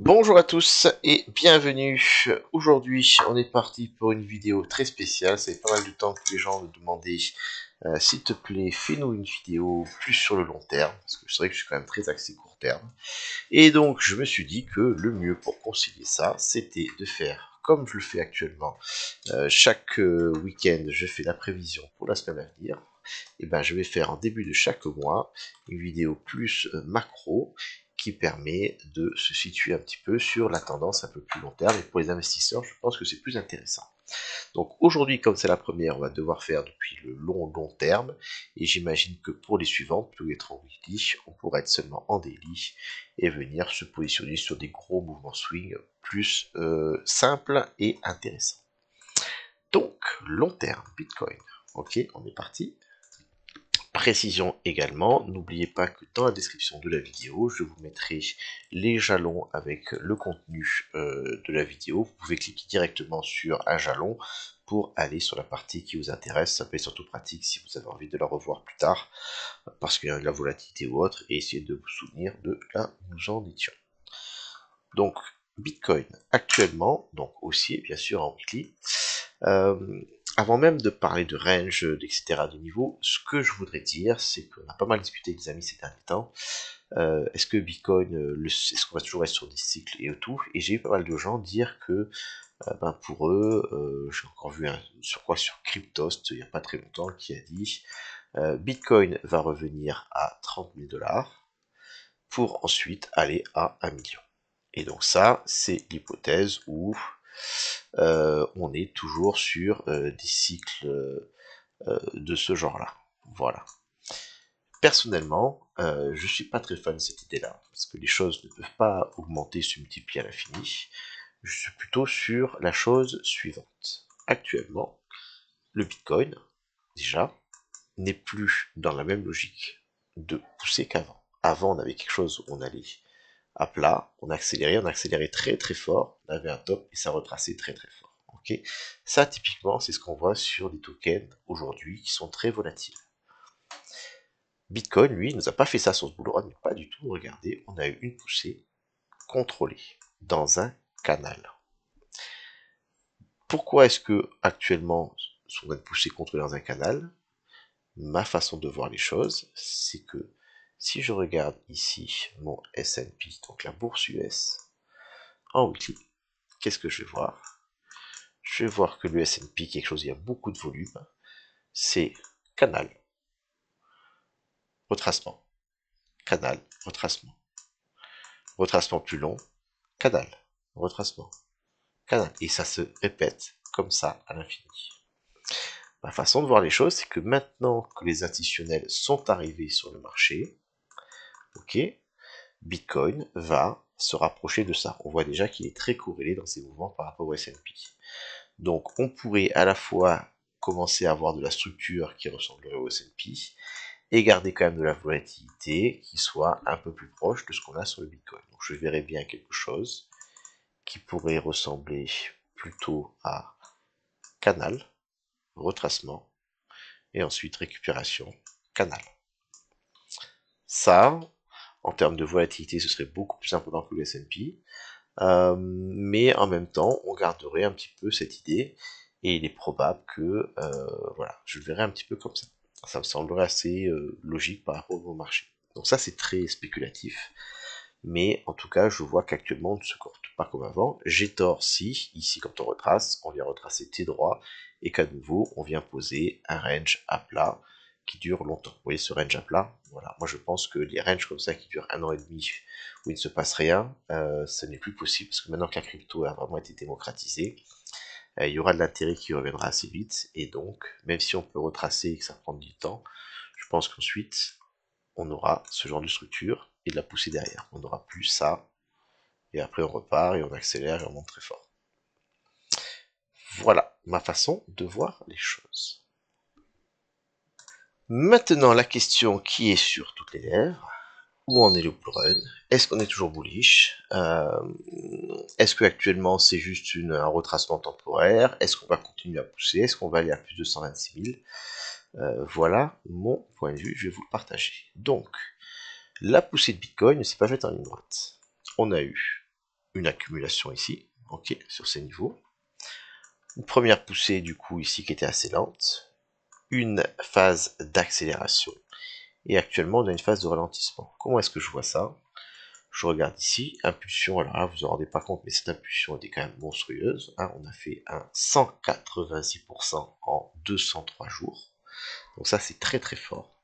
Bonjour à tous et bienvenue. Aujourd'hui, on est parti pour une vidéo très spéciale. Ça fait pas mal de temps que les gens me demandaient s'il te plaît, fais-nous une vidéo plus sur le long terme, parce que c'est vrai que je suis quand même très axé court terme. Et donc, je me suis dit que le mieux pour concilier ça, c'était de faire comme je le fais actuellement. Chaque week-end, je fais la prévision pour la semaine à venir. Et ben, je vais faire en début de chaque mois une vidéo plus macro qui permet de se situer un petit peu sur la tendance un peu plus long terme. Et pour les investisseurs, je pense que c'est plus intéressant. Donc aujourd'hui, comme c'est la première, on va devoir faire depuis le long terme. Et j'imagine que pour les suivantes, plutôt être en weekly, on pourra être seulement en daily et venir se positionner sur des gros mouvements swing plus simples et intéressants. Donc, long terme, Bitcoin. Ok, on est parti. Précision également, n'oubliez pas que dans la description de la vidéo, je vous mettrai les jalons avec le contenu de la vidéo. Vous pouvez cliquer directement sur un jalon pour aller sur la partie qui vous intéresse. Ça peut être surtout pratique si vous avez envie de la revoir plus tard, parce qu'il y a de la volatilité ou autre, et essayez de vous souvenir de là où nous en étions. Donc, Bitcoin actuellement, donc aussi bien sûr en weekly. Avant même de parler de range, etc., de niveau, ce que je voudrais dire, c'est qu'on a pas mal discuté avec des amis ces derniers temps. Est-ce que Bitcoin, est-ce qu'on va toujours être sur des cycles et tout? Et j'ai eu pas mal de gens dire que pour eux, j'ai encore vu sur Cryptost, il n'y a pas très longtemps, qui a dit Bitcoin va revenir à 30 000 $ pour ensuite aller à 1 million. Et donc ça, c'est l'hypothèse où on est toujours sur des cycles de ce genre-là. Voilà. Personnellement, je suis pas très fan de cette idée-là, parce que les choses ne peuvent pas augmenter, se multiplier à l'infini. Je suis plutôt sur la chose suivante. Actuellement, le Bitcoin, déjà, n'est plus dans la même logique de pousser qu'avant. Avant, on avait quelque chose où on allait à plat, on accélérait très très fort, on avait un top et ça retraçait très très fort. Ok, ça typiquement c'est ce qu'on voit sur des tokens aujourd'hui qui sont très volatiles. Bitcoin, lui, nous a pas fait ça sur ce bull run, pas du tout. Regardez, on a eu une poussée contrôlée dans un canal. Pourquoi est-ce que actuellement on a une poussée contrôlée dans un canal? Ma façon de voir les choses, c'est que si je regarde ici mon S&P, donc la bourse US, en weekly, qu'est-ce que je vais voir? Je vais voir que le S&P, quelque chose, il y a beaucoup de volume, c'est canal, retracement, canal, retracement, retracement plus long, canal, retracement, canal, et ça se répète comme ça à l'infini. Ma façon de voir les choses, c'est que maintenant que les institutionnels sont arrivés sur le marché, ok, Bitcoin va se rapprocher de ça. On voit déjà qu'il est très corrélé dans ses mouvements par rapport au S&P. Donc on pourrait à la fois commencer à avoir de la structure qui ressemblerait au S&P et garder quand même de la volatilité qui soit un peu plus proche de ce qu'on a sur le Bitcoin. Donc je verrais bien quelque chose qui pourrait ressembler plutôt à canal, retracement, et ensuite récupération, canal. Ça, en termes de volatilité, ce serait beaucoup plus important que le S&P, mais en même temps, on garderait un petit peu cette idée, et il est probable que, voilà, je le verrais un petit peu comme ça. Ça me semblerait assez logique par rapport au marché. Donc ça, c'est très spéculatif, mais en tout cas, je vois qu'actuellement, on ne se comporte pas comme avant. J'ai tort si, ici, quand on retrace, on vient retracer T droit, et qu'à nouveau, on vient poser un range à plat qui dure longtemps. Vous voyez ce range à plat? Voilà, moi je pense que les ranges comme ça qui durent 1 an et demi, où il ne se passe rien, ce n'est plus possible, parce que maintenant que la crypto a vraiment été démocratisée, il y aura de l'intérêt qui reviendra assez vite, et donc, même si on peut retracer et que ça prend du temps, je pense qu'ensuite, on aura ce genre de structure et de la poussée derrière. On n'aura plus ça, et après on repart et on accélère et on monte très fort. Voilà ma façon de voir les choses. Maintenant, la question qui est sur toutes les lèvres, où en est le bull run? Est-ce qu'on est toujours bullish? Est-ce que actuellement c'est juste un retracement temporaire? Est-ce qu'on va continuer à pousser? Est-ce qu'on va aller à plus de 126 000? Voilà mon point de vue, je vais vous le partager. Donc, la poussée de Bitcoin ne s'est pas faite en ligne droite. On a eu une accumulation ici, ok, sur ces niveaux. Une première poussée du coup ici qui était assez lente, une phase d'accélération, et actuellement on a une phase de ralentissement. Comment est-ce que je vois ça? Je regarde ici, impulsion, alors là vous vous en rendez pas compte, mais cette impulsion était quand même monstrueuse, hein, on a fait un 186% en 203 jours, donc ça c'est très très fort.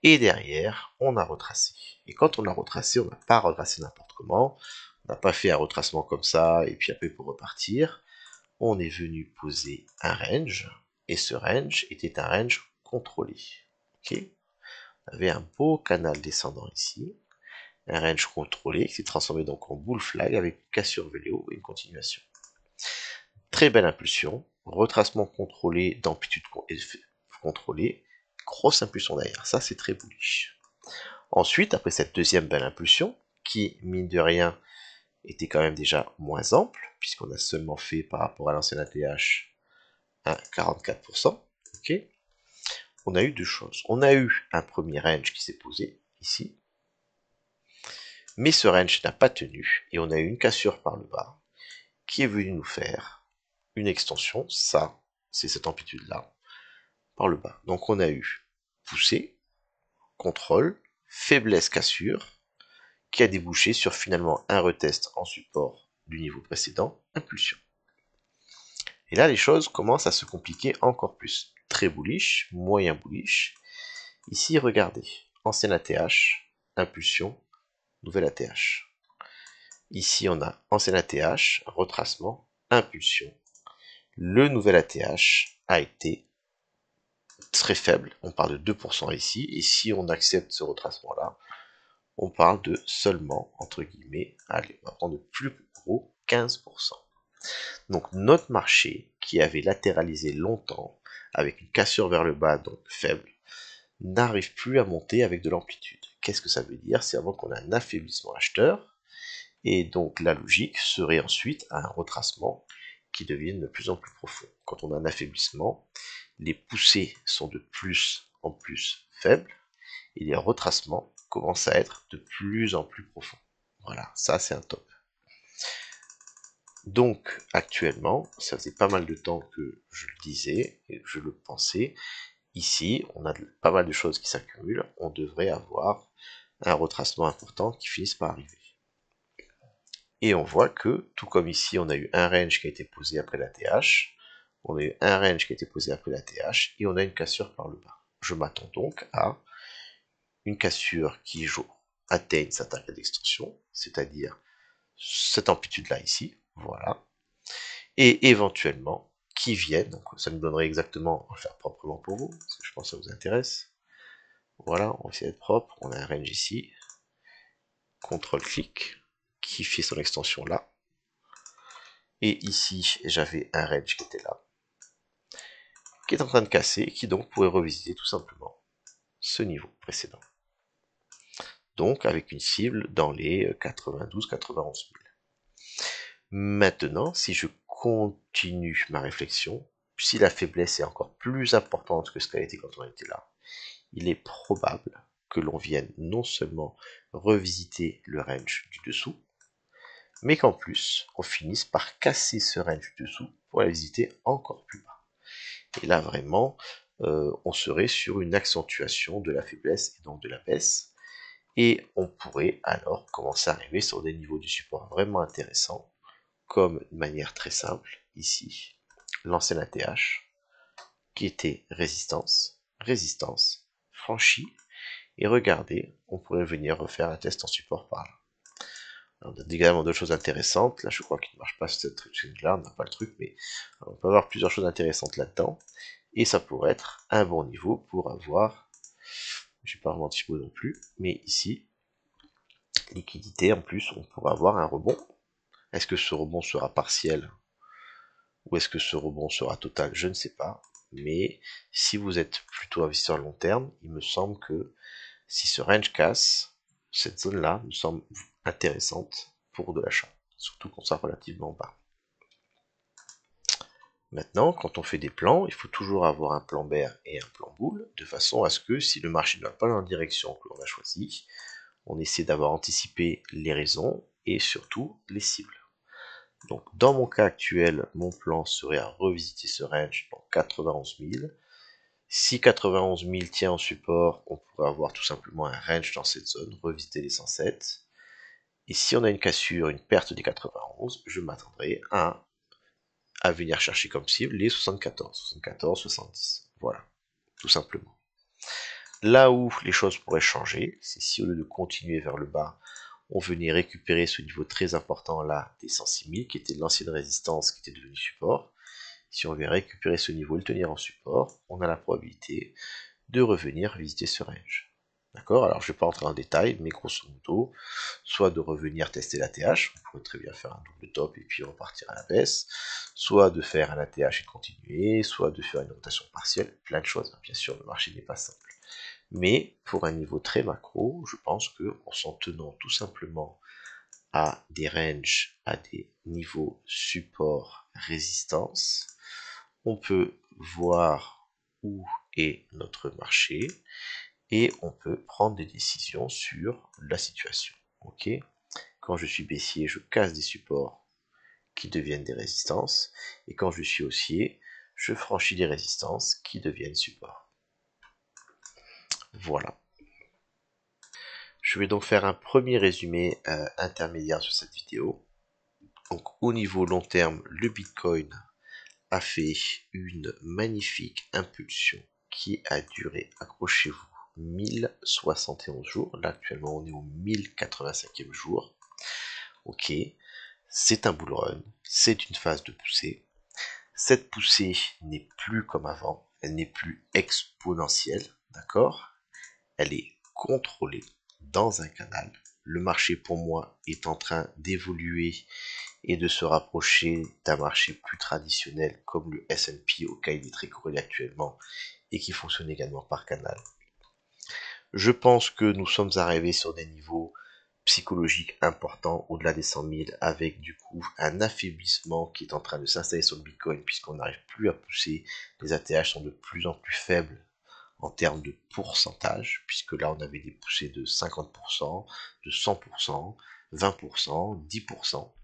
Et derrière, on a retracé. Et quand on a retracé, on n'a pas retracé n'importe comment, on n'a pas fait un retracement comme ça, et puis après pour repartir, on est venu poser un range, et ce range était un range contrôlé. Ok, on avait un beau canal descendant ici, un range contrôlé qui s'est transformé donc en bull flag avec une cassure VLO et une continuation. Très belle impulsion, retracement contrôlé d'amplitude contrôlée, grosse impulsion derrière, ça c'est très bullish. Ensuite, après cette deuxième belle impulsion, qui mine de rien était quand même déjà moins ample, puisqu'on a seulement fait par rapport à l'ancienne ATH un 44%, ok, on a eu deux choses. On a eu un premier range qui s'est posé ici, mais ce range n'a pas tenu, et on a eu une cassure par le bas, qui est venue nous faire une extension, ça, c'est cette amplitude-là, par le bas. Donc on a eu poussée, contrôle, faiblesse, cassure, qui a débouché sur finalement un retest en support du niveau précédent, impulsion. Et là, les choses commencent à se compliquer encore plus. Très bullish, moyen bullish. Ici, regardez, ancienne ATH, impulsion, nouvelle ATH. Ici, on a ancienne ATH, retracement, impulsion. Le nouvel ATH a été très faible, on parle de 2% ici, et si on accepte ce retracement-là, on parle de seulement, entre guillemets, allez, on va prendre le plus gros, 15%. Donc notre marché, qui avait latéralisé longtemps, avec une cassure vers le bas, donc faible, n'arrive plus à monter avec de l'amplitude. Qu'est-ce que ça veut dire? C'est avant qu'on a un affaiblissement acheteur, et donc la logique serait ensuite un retracement qui devienne de plus en plus profond. Quand on a un affaiblissement, les poussées sont de plus en plus faibles, et les retracements commencent à être de plus en plus profonds. Voilà, ça c'est un top. Donc actuellement, ça faisait pas mal de temps que je le disais et que je le pensais, ici on a pas mal de choses qui s'accumulent, on devrait avoir un retracement important qui finisse par arriver. Et on voit que, tout comme ici on a eu un range qui a été posé après la TH, on a eu un range qui a été posé après la TH, et on a une cassure par le bas. Je m'attends donc à une cassure qui atteigne sa target d'extension, c'est-à-dire cette amplitude-là ici, voilà, et éventuellement qui viennent, donc ça nous donnerait exactement, on va faire proprement pour vous, parce que je pense que ça vous intéresse. Voilà, on va essayer d'être propre, on a un range ici, CTRL-clic, qui fait son extension là, et ici j'avais un range qui était là, qui est en train de casser, et qui donc pourrait revisiter tout simplement ce niveau précédent. Donc avec une cible dans les 92-91 000. Maintenant, si je continue ma réflexion, si la faiblesse est encore plus importante que ce qu'elle était quand on était là, il est probable que l'on vienne non seulement revisiter le range du dessous, mais qu'en plus, on finisse par casser ce range du dessous pour la visiter encore plus bas. Et là, vraiment, on serait sur une accentuation de la faiblesse et donc de la baisse, et on pourrait alors commencer à arriver sur des niveaux du support vraiment intéressants, comme de manière très simple, ici, l'ancienne ATH, qui était résistance, résistance, franchie, et regardez, on pourrait venir refaire un test en support par là. Alors, on a également d'autres choses intéressantes, là je crois qu'il ne marche pas cette là, on n'a pas le truc, mais on peut avoir plusieurs choses intéressantes là-dedans, et ça pourrait être un bon niveau pour avoir, je vais pas vraiment typo non plus, mais ici, liquidité en plus, on pourrait avoir un rebond. Est-ce que ce rebond sera partiel ou est-ce que ce rebond sera total? Je ne sais pas. Mais si vous êtes plutôt investisseur long terme, il me semble que si ce range casse, cette zone-là me semble intéressante pour de l'achat. Surtout qu'on soit relativement bas. Maintenant, quand on fait des plans, il faut toujours avoir un plan bear et un plan bull, de façon à ce que si le marché ne va pas dans la direction que l'on a choisie, on essaie d'avoir anticipé les raisons et surtout les cibles. Donc dans mon cas actuel, mon plan serait à revisiter ce range dans 91 000. Si 91 000 tient en support, on pourrait avoir tout simplement un range dans cette zone, revisiter les 107. Et si on a une cassure, une perte des 91, je m'attendrai à venir chercher comme cible les 74, 70. Voilà, tout simplement. Là où les choses pourraient changer, c'est si au lieu de continuer vers le bas, on venait récupérer ce niveau très important là des 106 000, qui était l'ancienne résistance qui était devenue support. Si on vient récupérer ce niveau et le tenir en support, on a la probabilité de revenir visiter ce range. D'accord? Alors je ne vais pas entrer en détail, mais grosso modo, soit de revenir tester l'ATH, on pourrait très bien faire un double top et puis repartir à la baisse, soit de faire un ATH et continuer, soit de faire une rotation partielle, plein de choses. Bien sûr, le marché n'est pas simple. Mais pour un niveau très macro, je pense qu'en s'en tenant tout simplement à des ranges, à des niveaux support résistance, on peut voir où est notre marché et on peut prendre des décisions sur la situation. Ok, quand je suis baissier, je casse des supports qui deviennent des résistances, et quand je suis haussier, je franchis des résistances qui deviennent supports. Voilà. Je vais donc faire un premier résumé intermédiaire sur cette vidéo. Donc au niveau long terme, le Bitcoin a fait une magnifique impulsion qui a duré, accrochez-vous, 1071 jours. Là actuellement on est au 1085e jour. Ok, c'est un bull run, c'est une phase de poussée. Cette poussée n'est plus comme avant, elle n'est plus exponentielle, d'accord? Elle est contrôlée dans un canal. Le marché pour moi est en train d'évoluer et de se rapprocher d'un marché plus traditionnel comme le S&P auquel il est très corrélé actuellement et qui fonctionne également par canal. Je pense que nous sommes arrivés sur des niveaux psychologiques importants au-delà des 100 000 avec du coup un affaiblissement qui est en train de s'installer sur le Bitcoin puisqu'on n'arrive plus à pousser, les ATH sont de plus en plus faibles en termes de pourcentage, puisque là on avait des poussées de 50%, de 100%, 20%, 10%.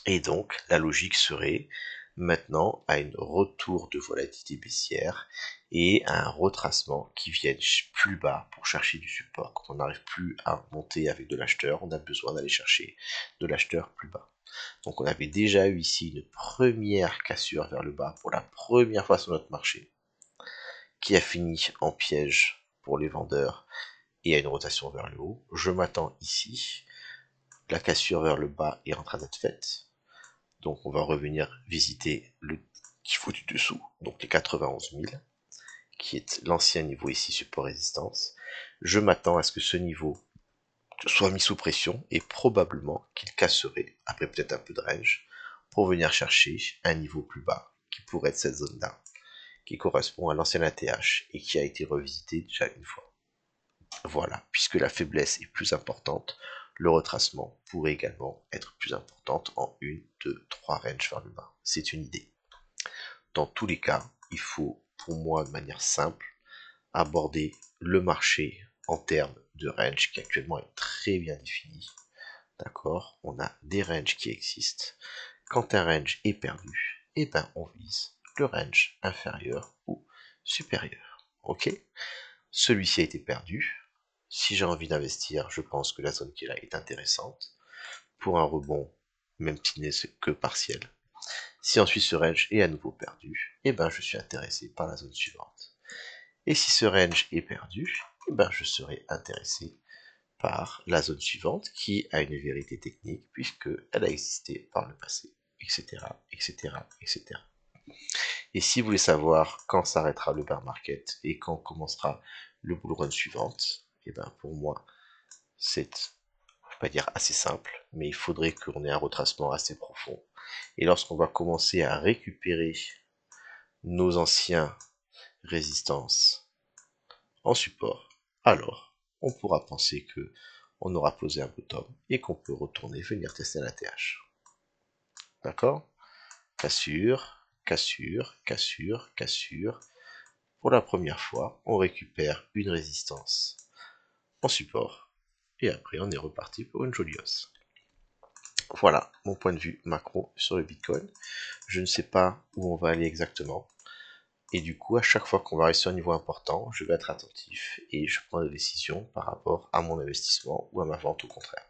Et donc la logique serait maintenant à un retour de volatilité baissière et à un retracement qui vienne plus bas pour chercher du support. Quand on n'arrive plus à monter avec de l'acheteur, on a besoin d'aller chercher de l'acheteur plus bas. Donc on avait déjà eu ici une première cassure vers le bas pour la première fois sur notre marché, qui a fini en piège pour les vendeurs et à une rotation vers le haut. Je m'attends ici, la cassure vers le bas est en train d'être faite. Donc on va revenir visiter le niveau du dessous, donc les 91 000, qui est l'ancien niveau ici support résistance. Je m'attends à ce que ce niveau soit mis sous pression et probablement qu'il casserait, après peut-être un peu de range, pour venir chercher un niveau plus bas, qui pourrait être cette zone-là, qui correspond à l'ancien ATH et qui a été revisité déjà une fois. Voilà, puisque la faiblesse est plus importante, le retracement pourrait également être plus importante en 1, 2, 3 ranges vers le bas. C'est une idée. Dans tous les cas, il faut, pour moi, de manière simple, aborder le marché en termes de range qui actuellement est très bien défini. D'accord? On a des ranges qui existent. Quand un range est perdu, eh ben on vise le range inférieur ou supérieur. Ok? Celui-ci a été perdu. Si j'ai envie d'investir, je pense que la zone qui est là est intéressante. Pour un rebond, même si n'est que partiel. Si ensuite ce range est à nouveau perdu, eh ben je suis intéressé par la zone suivante. Et si ce range est perdu, eh ben je serai intéressé par la zone suivante qui a une vérité technique puisqu'elle a existé par le passé, etc., etc., etc. Et si vous voulez savoir quand s'arrêtera le bear market et quand commencera le bull run suivante, et ben pour moi, c'est, je vais pas dire assez simple, mais il faudrait qu'on ait un retracement assez profond. Et lorsqu'on va commencer à récupérer nos anciens résistances en support, alors on pourra penser que on aura posé un bottom et qu'on peut retourner venir tester la TH. D'accord? Cassure, cassure, cassure, cassure. Pour la première fois, on récupère une résistance en support. Et après, on est reparti pour une jolie hausse. Voilà mon point de vue macro sur le Bitcoin. Je ne sais pas où on va aller exactement. Et du coup, à chaque fois qu'on va rester sur un niveau important, je vais être attentif et je prends des décisions par rapport à mon investissement ou à ma vente au contraire.